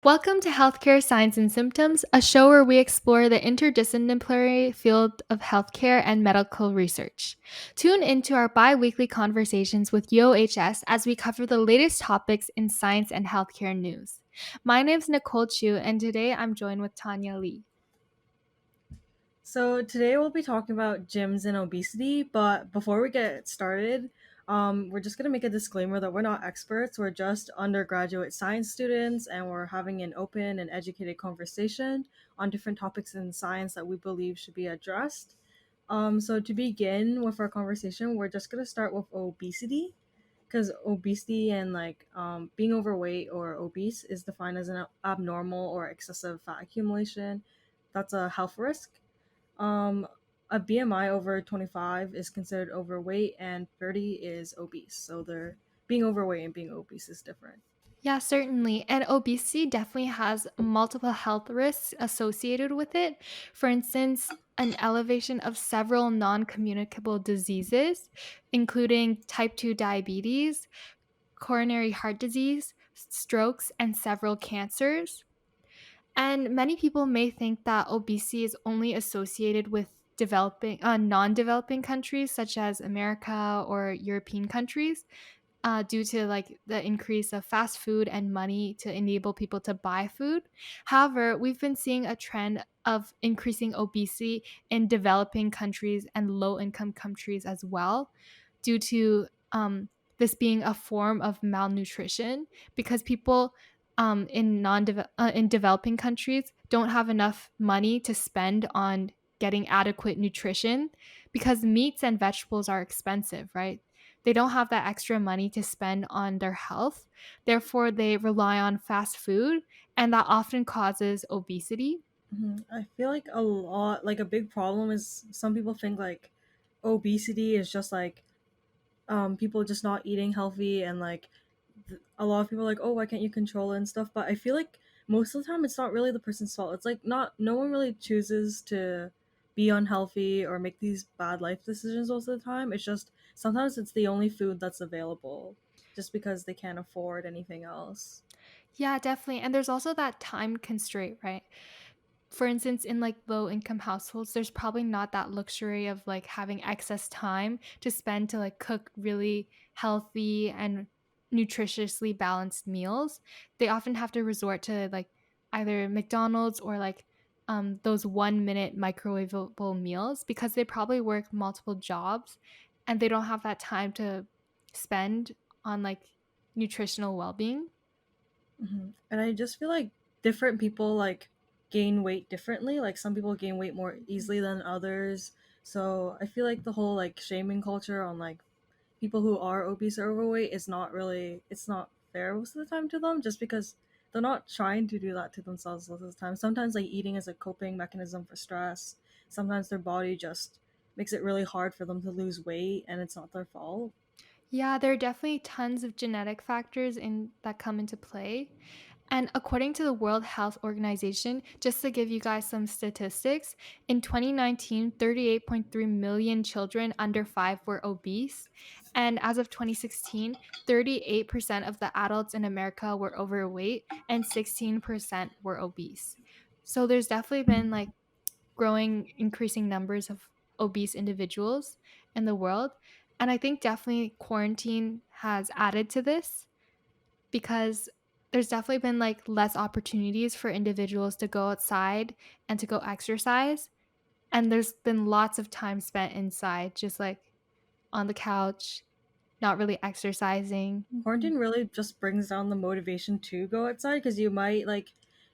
Welcome to Healthcare Signs and Symptoms, a show where we explore the interdisciplinary field of healthcare and medical research. Tune into our bi weekly conversations with UOHS as we cover the latest topics in science and healthcare news. My name is Nicole Chu, and today I'm joined with Tanya Lee. So today we'll be talking about gyms and obesity, but before we get started, we're just gonna make a disclaimer that we're not experts. We're just undergraduate science students, and we're having an open and educated conversation on different topics in science that we believe should be addressed. So to begin with our conversation, we're just gonna start with obesity, because obesity and being overweight or obese is defined as an abnormal or excessive fat accumulation. That's a health risk. um, a BMI over 25 is considered overweight, and 30 is obese. So they're being overweight and being obese is different. Yeah, certainly. And obesity definitely has multiple health risks associated with it. For instance, an elevation of several non communicable diseases, including type 2 diabetes, coronary heart disease, strokes, and several cancers. And many people may think that obesity is only associated with non-developing countries such as America or European countries, due to like the increase of fast food and money to enable people to buy food. However, we've been seeing a trend of increasing obesity in developing countries and low income countries as well, due to this being a form of malnutrition because people in developing countries don't have enough money to spend on getting adequate nutrition because meats and vegetables are expensive, right? They don't have that extra money to spend on their health. Therefore, they rely on fast food, and that often causes obesity. I feel like a big problem is some people think like obesity is just like people just not eating healthy, and a lot of people are like, oh, why can't you control it and stuff. But I feel like most of the time it's not really the person's fault. It's like not no one really chooses to be unhealthy or make these bad life decisions most of the time. It's just sometimes it's the only food that's available just because they can't afford anything else. Yeah, definitely. And there's also that time constraint, right? For instance, in like low income households, there's probably not that luxury of like having excess time to spend to like cook really healthy and nutritiously balanced meals. They often have to resort to like either McDonald's or like those 1 minute microwavable meals because they probably work multiple jobs and they don't have that time to spend on like nutritional well being. And I just feel like different people gain weight differently. Like some people gain weight more easily than others. So I feel like the whole shaming culture on people who are obese or overweight is not really, it's not fair most of the time to them, just because they're not trying to do that to themselves most of the time. Sometimes eating is a coping mechanism for stress. Sometimes their body just makes it really hard for them to lose weight, and it's not their fault. Yeah, there are definitely tons of genetic factors in that come into play. And according to the World Health Organization, just to give you guys some statistics, in 2019, 38.3 million children under 5 were obese. And as of 2016, 38% of the adults in America were overweight and 16% were obese. So there's definitely been like increasing numbers of obese individuals in the world. And I think definitely quarantine has added to this because there's definitely been like less opportunities for individuals to go outside and to go exercise. And there's been lots of time spent inside, just like on the couch, not really exercising. Quarantine really just brings down the motivation to go outside, because you might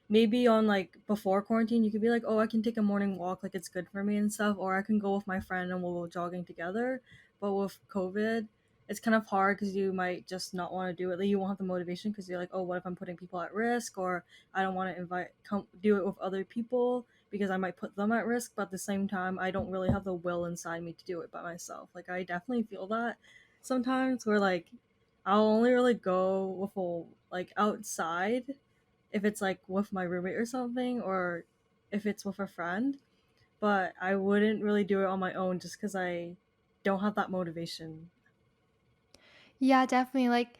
maybe on before quarantine you could be like, oh, I can take a morning walk, like it's good for me and stuff, or I can go with my friend and we'll go jogging together. But with COVID, it's kind of hard because you might just not want to do it. Like, you won't have the motivation because you're like, oh, what if I'm putting people at risk, or I don't want to do it with other people because I might put them at risk. But at the same time, I don't really have the will inside me to do it by myself. Like, I definitely feel that sometimes, where I'll only really go with outside if it's with my roommate or something, or if it's with a friend. But I wouldn't really do it on my own just because I don't have that motivation. Yeah, definitely. Like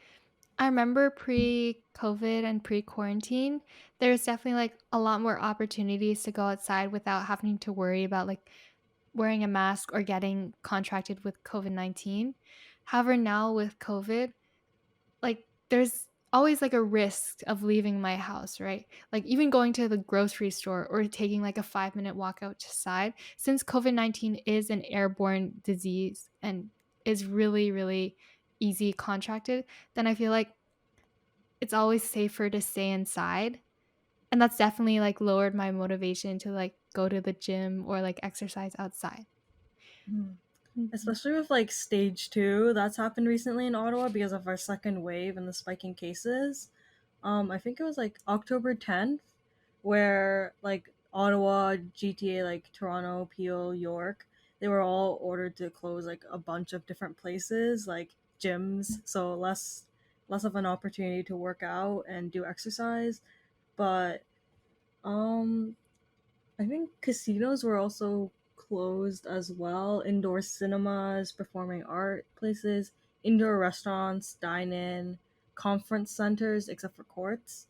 I remember pre-COVID and pre-quarantine, there's definitely, like, a lot more opportunities to go outside without having to worry about, like, wearing a mask or getting contracted with COVID-19. However, now with COVID, like, there's always, like, a risk of leaving my house, right? Like, even going to the grocery store or taking, like, a 5-minute walk outside, since COVID-19 is an airborne disease and is really, really easy contracted, then I feel like it's always safer to stay inside, and that's definitely, like, lowered my motivation to, like, go to the gym or, like, exercise outside. Mhm. Mhm. Especially with like stage two, that's happened recently in Ottawa because of our second wave and the spiking cases. I think it was like October 10th, where like Ottawa, GTA, like Toronto, Peel, York, they were all ordered to close like a bunch of different places, like gyms, so less of an opportunity to work out and do exercise. But um I think casinos were also closed as well. Indoor cinemas, performing art places, indoor restaurants, dine-in, conference centers, except for courts.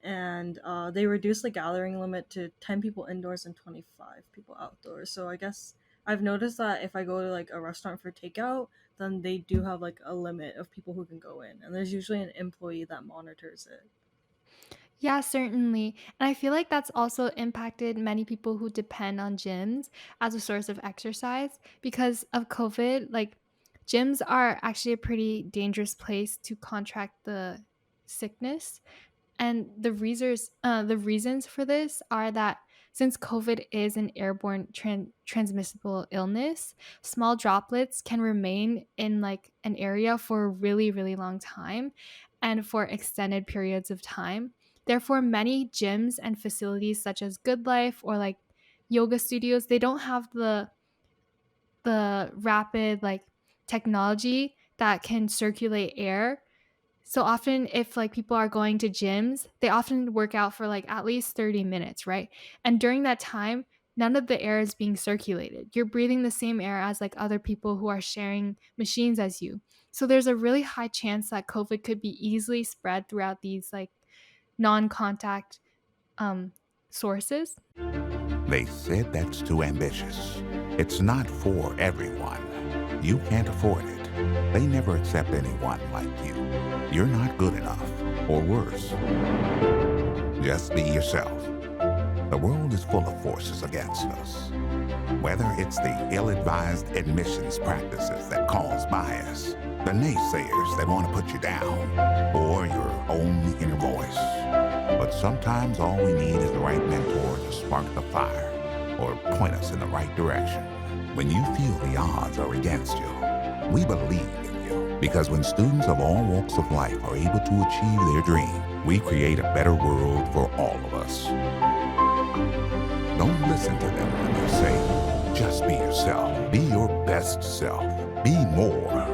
And they reduced the gathering limit to 10 people indoors and 25 people outdoors. So I guess I've noticed that if I go to like a restaurant for takeout, then they do have like a limit of people who can go in. And there's usually an employee that monitors it. Yeah, certainly. And I feel like that's also impacted many people who depend on gyms as a source of exercise because of COVID. Like, gyms are actually a pretty dangerous place to contract the sickness. And the reasons for this are that since COVID is an airborne transmissible illness, small droplets can remain in like an area for a really, really long time and for extended periods of time. Therefore, many gyms and facilities such as Good Life or like yoga studios, they don't have the rapid like technology that can circulate air. So often if like people are going to gyms, they often work out for like at least 30 minutes, right? And during that time, none of the air is being circulated. You're breathing the same air as like other people who are sharing machines as you. So there's a really high chance that COVID could be easily spread throughout these like non-contact um sources. They said that's too ambitious. It's not for everyone. You can't afford it. They never accept anyone like you. You're not good enough, or worse. Just be yourself. The world is full of forces against us. Whether it's the ill-advised admissions practices that cause bias, the naysayers that want to put you down, or your own inner voice. But sometimes all we need is the right mentor to spark the fire or point us in the right direction. When you feel the odds are against you, we believe in you. Because when students of all walks of life are able to achieve their dream, we create a better world for all of us. Don't listen to them when they say, just be yourself. Be your best self. Be more.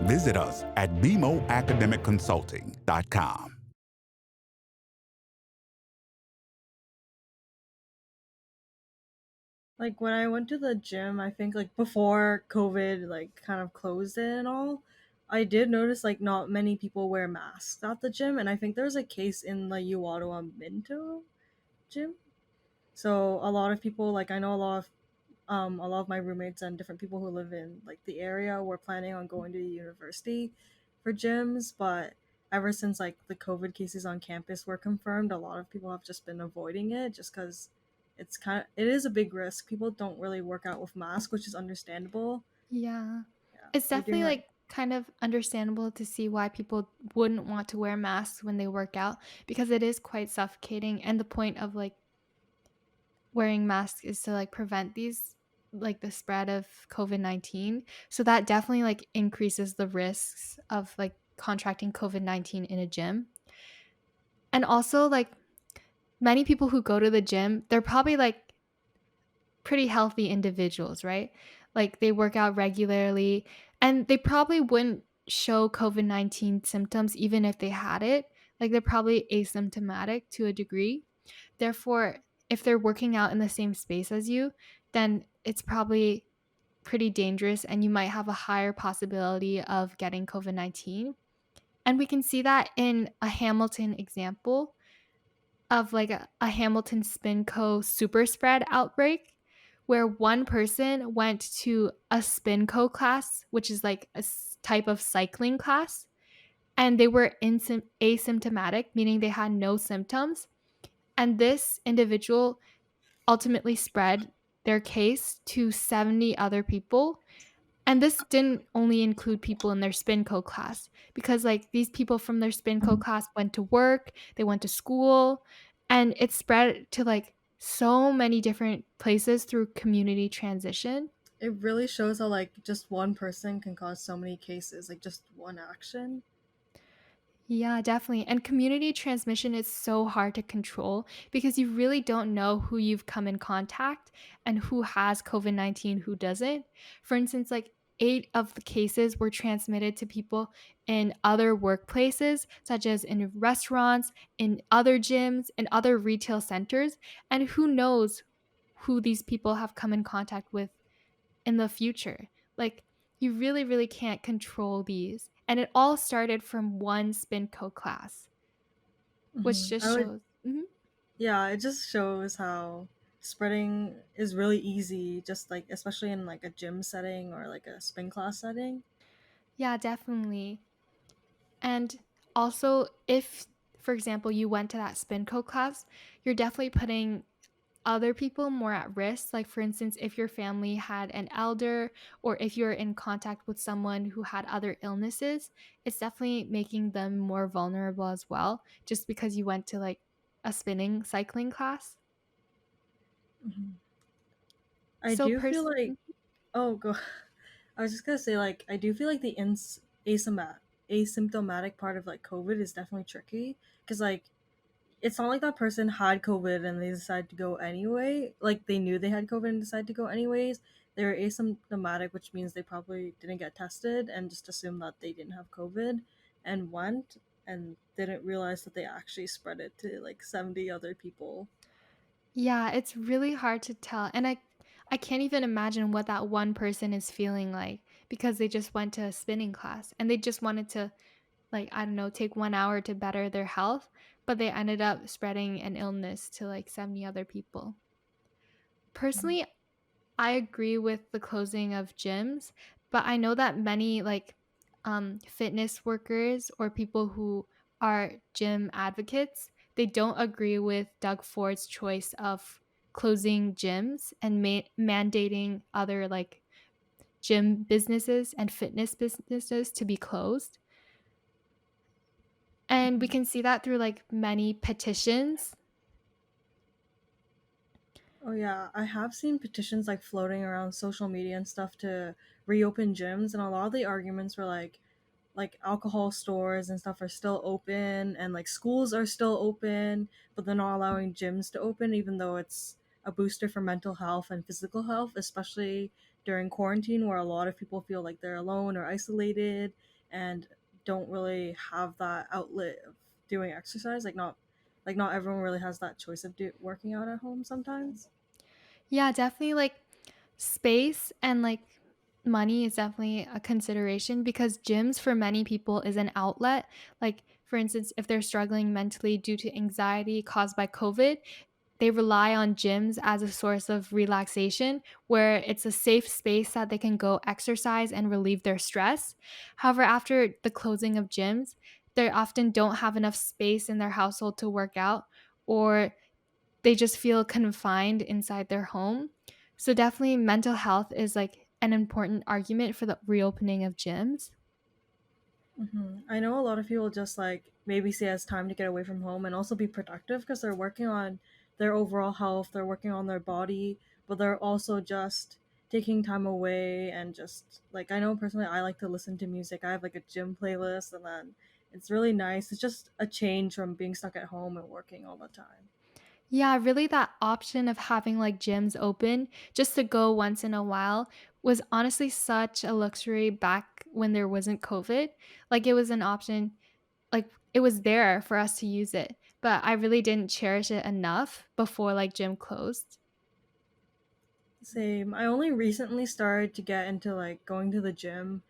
Visit us at bmoacademicconsulting.com. Like when I went to the gym, I think like before COVID like kind of closed it and all, I did notice like not many people wear masks at the gym, and I think there's a case in the U Ottawa Minto gym. So a lot of people like I know a lot of my roommates and different people who live in like the area were planning on going to the university for gyms, but ever since like the COVID cases on campus were confirmed, a lot of people have just been avoiding it just because it is a big risk. People don't really work out with masks, which is understandable. Yeah. Yeah, It's you're doing definitely, right. like, kind of understandable to see why people wouldn't want to wear masks when they work out because it is quite suffocating, and the point of, like, wearing masks is to, like, prevent these like, the spread of COVID-19. So that definitely, like, increases the risks of, like, contracting COVID-19 in a gym. And also, like, many people who go to the gym, they're probably, like, pretty healthy individuals, right? Like they work out regularly and they probably wouldn't show COVID-19 symptoms even if they had it. Like they're probably asymptomatic to a degree. Therefore, if they're working out in the same space as you, then it's probably pretty dangerous and you might have a higher possibility of getting COVID-19. And we can see that in a Hamilton example of like a Hamilton Spin Co super spread outbreak where one person went to a Spin Co class, which is like a type of cycling class, and they were asymptomatic, meaning they had no symptoms. And this individual ultimately spread their case to 70 other people. And this didn't only include people in their SpinCo class because like these people from their SpinCo class went to work, they went to school, and it spread to like so many different places through community transition. It really shows how like just one person can cause so many cases, like just one action. Yeah, definitely. And community transmission is so hard to control because you really don't know who you've come in contact and who has COVID-19, who doesn't. For instance, like 8 of the cases were transmitted to people in other workplaces, such as in restaurants, in other gyms, in other retail centers. And who knows who these people have come in contact with in the future. Like you really, really can't control these. And it all started from one SpinCo class, which just I would, shows. Mhm. yeah, it just shows how spreading is really easy, just like especially in like a gym setting or like a spin class setting. Yeah, definitely. And also, if, for example, you went to that SpinCo class, you're definitely putting other people more at risk. Like, for instance, if your family had an elder or if you're in contact with someone who had other illnesses, it's definitely making them more vulnerable as well, just because you went to like a spinning cycling class. Mhm. I So, do feel like, oh, go. I was just gonna say, like, I do feel like the asymptomatic part of like COVID is definitely tricky because like it's not like that person had COVID and they decided to go anyway. Like they knew they had COVID and decided to go anyways. They were asymptomatic, which means they probably didn't get tested and just assumed that they didn't have COVID and went and didn't realize that they actually spread it to like 70 other people. yeah, it's really hard to tell. And I can't even imagine what that one person is feeling like because they just went to a spinning class and they just wanted to, like, I don't know, take 1 hour to better their health, but they ended up spreading an illness to like 70 other people. Personally, I agree with the closing of gyms, but I know that many like fitness workers or people who are gym advocates, they don't agree with Doug Ford's choice of closing gyms and mandating other like gym businesses and fitness businesses to be closed. And we Mhm. can see that through like many petitions. Oh yeah, I have seen petitions like floating around social media and stuff to reopen gyms, and a lot of the arguments were like alcohol stores and stuff are still open and like schools are still open, but they're not allowing gyms to open even though it's a booster for mental health and physical health, especially during quarantine where a lot of people feel like they're alone or isolated and don't really have that outlet of doing exercise. Like not everyone really has that choice of working out at home sometimes. Yeah, definitely like space and like money is definitely a consideration because gyms for many people is an outlet. Like, for instance, if they're struggling mentally due to anxiety caused by COVID, they rely on gyms as a source of relaxation where it's a safe space that they can go exercise and relieve their stress. However, after the closing of gyms, they often don't have enough space in their household to work out, or they just feel confined inside their home. So definitely mental health is like an important argument for the reopening of gyms. I know a lot of people just like maybe see it as time to get away from home and also be productive because they're working on their overall health, they're working on their body, but they're also just taking time away and just like I know personally I like to listen to music. I have like a gym playlist and then it's really nice. It's just a change from being stuck at home and working all the time. Yeah, really that option of having like gyms open just to go once in a while was honestly such a luxury back when there wasn't COVID. Like it was an option, like it was there for us to use it, but I really didn't cherish it enough before like gym closed. Same. I only recently started to get into like going to the gym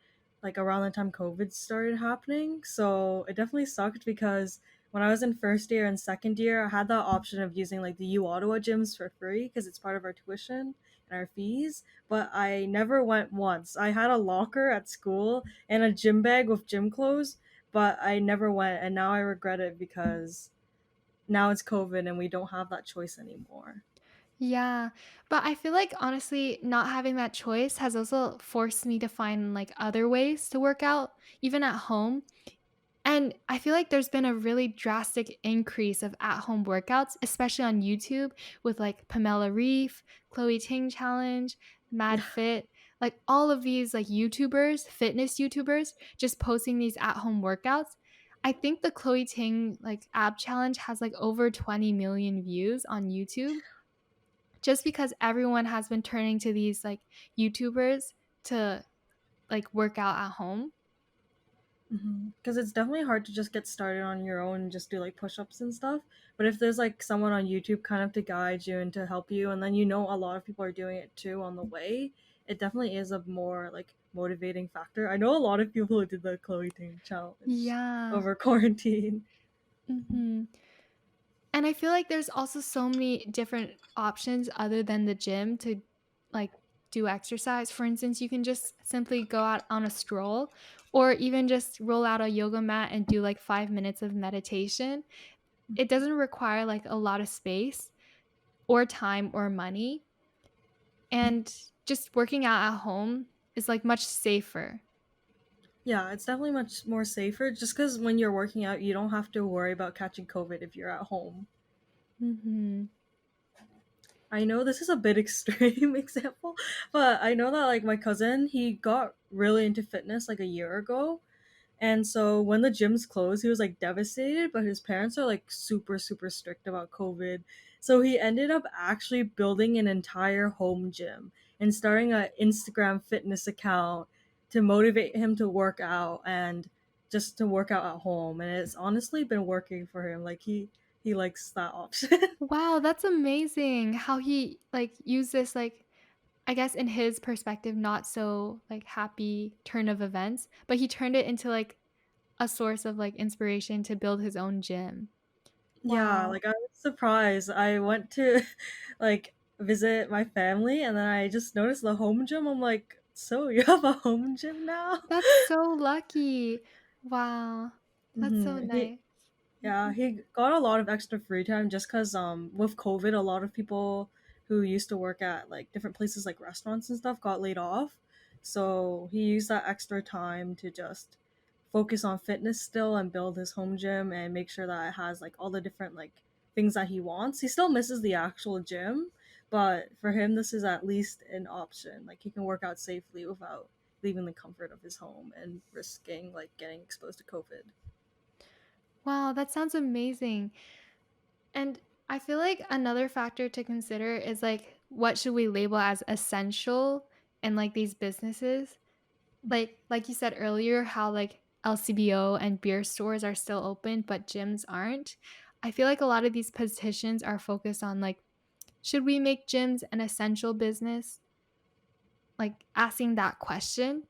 like around the time COVID started happening. So it definitely sucked because when I was in first year and second year, I had the option of using like the U Ottawa gyms for free because it's part of our tuition and our fees. But I never went once. I had a locker at school and a gym bag with gym clothes, but I never went, and now I regret it because now it's COVID and we don't have that choice anymore. Yeah, but I feel like honestly, not having that choice has also forced me to find like other ways to work out, even at home. And I feel like there's been a really drastic increase of at-home workouts, especially on YouTube with like Pamela Reef, Chloe Ting Challenge, Mad Fit, like all of these like YouTubers, fitness YouTubers, just posting these at-home workouts. I think the Chloe Ting like ab challenge has like over 20 million views on YouTube just because everyone has been turning to these like YouTubers to like work out at home. Because it's definitely hard to just get started on your own and just do like push-ups and stuff. But if there's like someone on YouTube kind of to guide you and to help you, and then you know a lot of people are doing it too on the way, it definitely is a more like motivating factor. I know a lot of people who did the Chloe Ting challenge Yeah. over quarantine. Mhm. And I feel like there's also so many different options other than the gym to like do exercise. For instance, you can just simply go out on a stroll or even just roll out a yoga mat and do like 5 minutes of meditation. It doesn't require like a lot of space or time or money. And just working out at home is like much safer. Yeah, it's definitely much more safer just because when you're working out, you don't have to worry about catching COVID if you're at home. Mhm. I know this is a bit extreme example, but I know that like my cousin, he got really into fitness like a year ago. And so when the gyms closed, he was like devastated, but his parents are like super, super strict about COVID. So he ended up actually building an entire home gym and starting an Instagram fitness account to motivate him to work out and just to work out at home. And it's honestly been working for him. Like he likes that option. Wow, that's amazing how he like used this like I guess in his perspective, not so like happy turn of events, but he turned it into like a source of like inspiration to build his own gym. Yeah, Wow. like I was surprised. I went to like visit my family and then I just noticed the home gym. I'm like, so you have a home gym now? That's so lucky. Wow. That's so He nice. Yeah, he got a lot of extra free time just because with COVID a lot of people who used to work at like different places like restaurants and stuff got laid off. So he used that extra time to just focus on fitness still and build his home gym and make sure that it has like all the different like things that he wants. He still misses the actual gym, but for him this is at least an option. Like he can work out safely without leaving the comfort of his home and risking like getting exposed to COVID. Wow, that sounds amazing. And I feel like another factor to consider is like what should we label as essential in like these businesses? Like you said earlier, how like LCBO and beer stores are still open, but gyms aren't. I feel like a lot of these petitions are focused on like, should we make gyms an essential business? Like asking that question.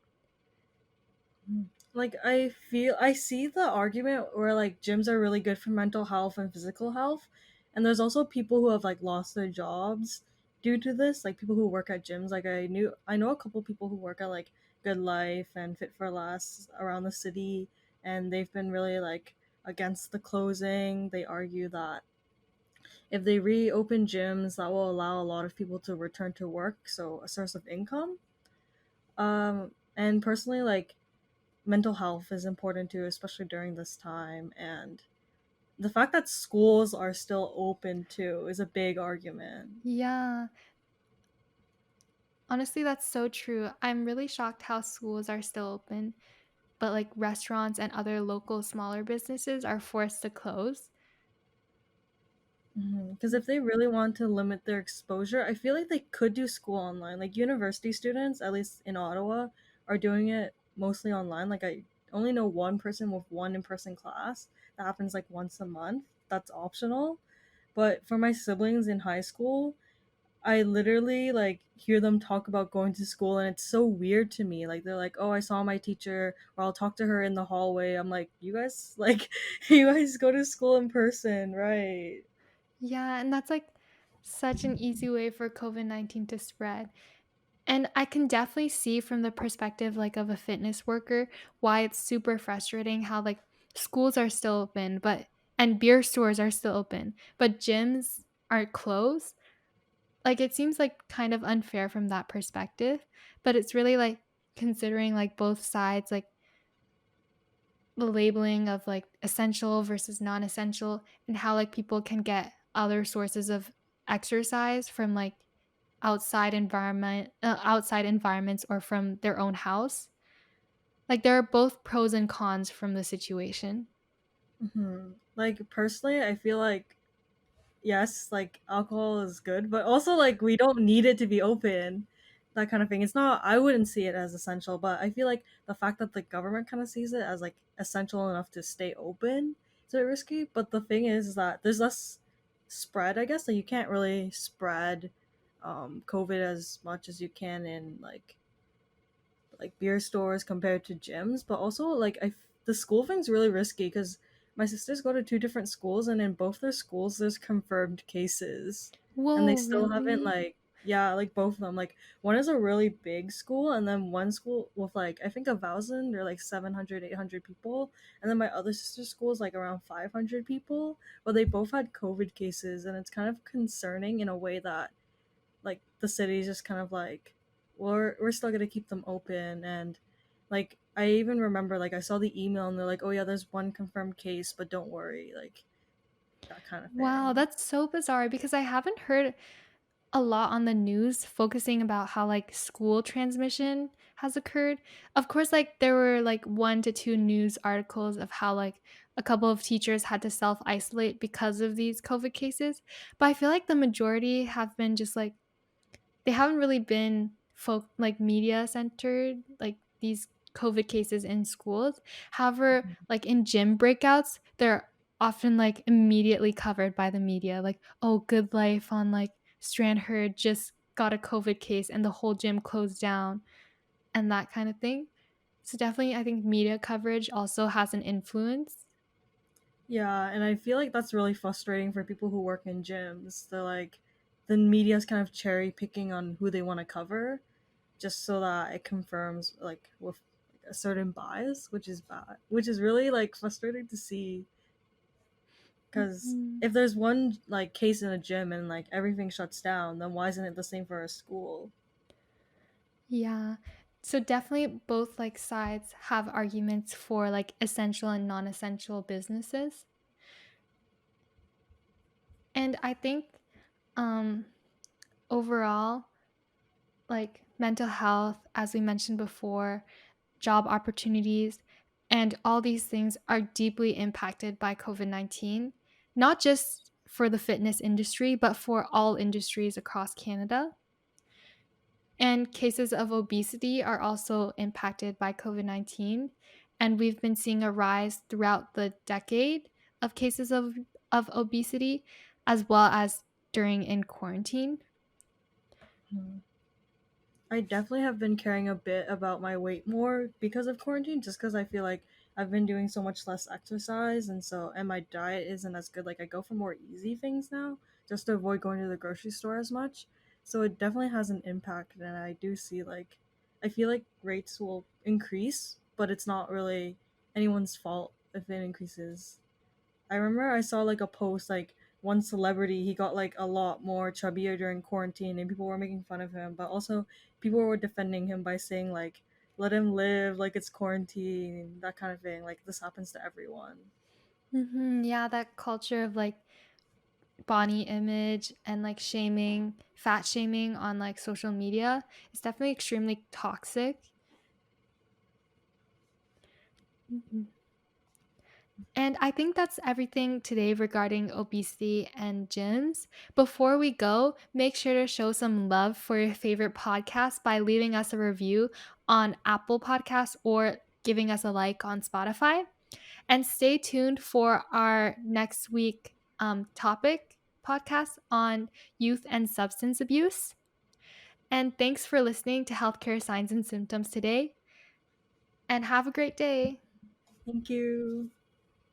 Like I see the argument where like gyms are really good for mental health and physical health, and there's also people who have like lost their jobs due to this, like people who work at gyms. Like I know a couple people who work at like Good Life and Fit for Less around the city, and they've been really like against the closing. They argue that if they reopen gyms, that will allow a lot of people to return to work, so a source of income. And personally, like mental health is important too, especially during this time. And the fact that schools are still open too is a big argument. Yeah. Honestly, that's so true. I'm really shocked how schools are still open, but like restaurants and other local smaller businesses are forced to close. Because if they really want to limit their exposure, I feel like they could do school online. Like university students, at least in Ottawa, are doing it mostly online. Like I only know one person with one in-person class that happens like once a month. That's optional. But for my siblings in high school, I literally like hear them talk about going to school and it's so weird to me. Like they're like, "Oh, I saw my teacher," or I'll talk to her in the hallway. I'm like, "You guys like you guys go to school in person, right?" Yeah, and that's like such an easy way for COVID-19 to spread. And I can definitely see from the perspective like of a fitness worker why it's super frustrating how like schools are still open, but and beer stores are still open, but gyms are closed. Like it seems like kind of unfair from that perspective, but it's really like considering like both sides, like the labeling of like essential versus non-essential and how like people can get other sources of exercise from like outside environments or from their own house. Like there are both pros and cons from the situation. Like personally, I feel like yes, like alcohol is good, but also like we don't need it to be open. That kind of thing. It's not I wouldn't see it as essential, but I feel like the fact that the government kind of sees it as like essential enough to stay open is a bit risky. But the thing is that there's less spread, I guess. Like you can't really spread COVID as much as you can in like beer stores compared to gyms, but also like the school thing's really risky because my sisters go to two different schools and in both their schools there's confirmed cases and they Whoa, still haven't really? like yeah like both of them like one is a really big school and then one school with like I think 1,000 or like 700, 800 people and then my other sister's school is like around 500 people but they both had COVID cases and it's kind of concerning in a way that like the city's just kind of like we're still gonna keep them open and like I even remember like I saw the email and they're like oh yeah there's one confirmed case but don't worry like that kind of Wow, thing. that's so bizarre because I haven't heard a lot on the news focusing about how like school transmission has occurred. Of course, like there were like 1 to 2 news articles of how like a couple of teachers had to self isolate because of these COVID cases. But I feel like the majority have been just like they haven't really been like media centered, like these COVID cases in schools. However, like in gym breakouts, they're often like immediately covered by the media. Like, oh, Good Life on like Strandherd just got a COVID case and the whole gym closed down and that kind of thing. So definitely I think media coverage also has an influence. Yeah, and I feel like that's really frustrating for people who work in gyms. They're like the media's kind of cherry picking on who they want to cover just so that it confirms like with a certain bias which is bad which is really like frustrating to see because Mhm. if there's one like case in a gym and like everything shuts down, then why isn't it the same for a school? Yeah. So definitely both like sides have arguments for like essential and non-essential businesses. And I think um overall like mental health as we mentioned before, job opportunities and all these things are deeply impacted by COVID-19, not just for the fitness industry but for all industries across Canada. And cases of obesity are also impacted by COVID 19. And we've been seeing a rise throughout the decade of cases of obesity, as well as during in quarantine. Hmm. I definitely have been caring a bit about my weight more because of quarantine, just because I feel like I've been doing so much less exercise, and so and my diet isn't as good. Like I go for more easy things now, just to avoid going to the grocery store as much. So it definitely has an impact, and I do see like I feel like rates will increase, but it's not really anyone's fault if it increases. I remember I saw like a post like one celebrity he got like a lot more chubbier during quarantine and people were making fun of him, but also people were defending him by saying like let him live like it's quarantine, that kind of thing. Like this happens to everyone. Yeah, that culture of like body image and like shaming, fat shaming on like social media is definitely extremely toxic. Mhm. And I think that's everything today regarding obesity and gyms. Before we go, make sure to show some love for your favorite podcast by leaving us a review on Apple Podcasts or giving us a like on Spotify. And stay tuned for our next week topic podcast on youth and substance abuse. And thanks for listening to Healthcare Signs and Symptoms today. And have a great day. Thank you.